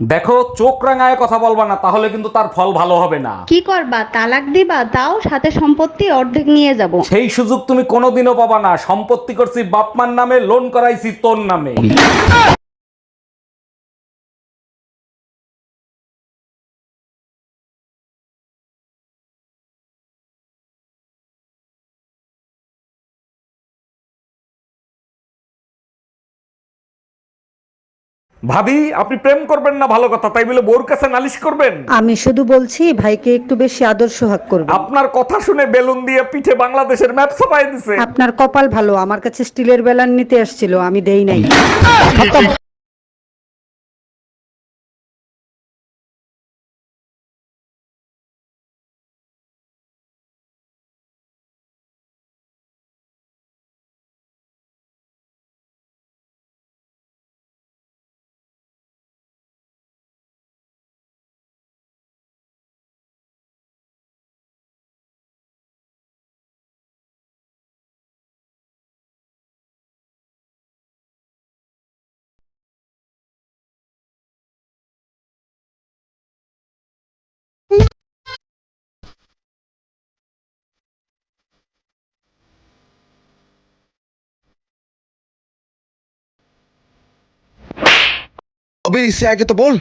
দেখো, চোখ রাঙায় কথা বলবা না, তাহলে কিন্তু তার ফল ভালো হবে না। কি করবা, তালাক দিবা? তাও সাথে সম্পত্তি অর্ধেক নিয়ে যাব। সেই সুযোগ তুমি কোনোদিনও পাবা না। সম্পত্তি করছি বাপমার নামে, লোন করাইছি তোর নামে। ভাবি, আপনি প্রেম করবেন না ভালো কথা, তাই বলে বোর কাছে নালিশ করবেন? আমি শুধু বলছি ভাইকে একটু বেশি আদর সোহাগ করবেন। আপনার কথা শুনে বেলুন দিয়ে পিঠে বাংলাদেশের ম্যাপ ছাপাই দিছে। আপনার কপাল ভালো, আমার কাছে স্টিলের বেলান নিতে আসছিল, আমি দেই নাই। अबे इससे आगे तो बोल।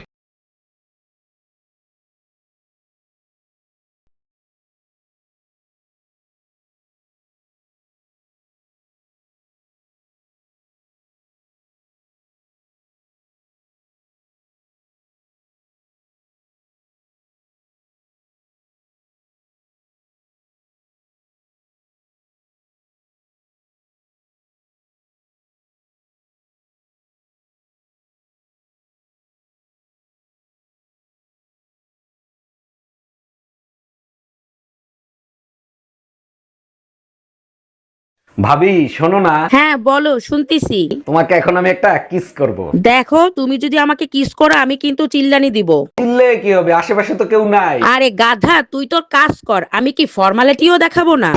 ভাবি শোনো না, হ্যাঁ বলো, শুনতিছি। তোমাকে এখন আমি একটা কিস করব। দেখো, তুমি যদি আমাকে কিস করো আমি কিন্তু চিল্লানি দিব। চিল্লে কি হবে, আশেপাশে তো কেউ নাই। আরে গাধা, তুই তোর কাজ কর, আমি কি ফর্মালিটিও দেখাবো না?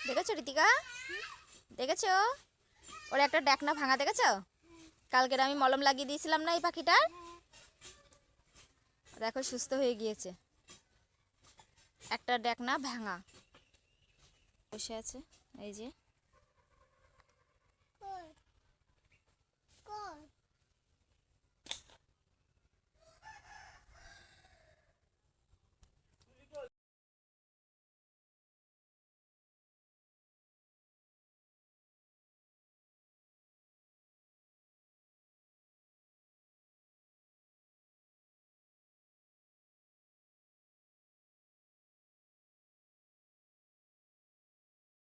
দেখেছো রিতিকা? দেখেছো ওর একটা ডাকনা ভাঙা? দেখেছো কালকের আমি মলম লাগিয়ে দিয়েছিলাম না এই পাখিটার? দেখো সুস্থ হয়ে গিয়েছে। একটা ডাকনা ভাঙা বসে আছে এই যে।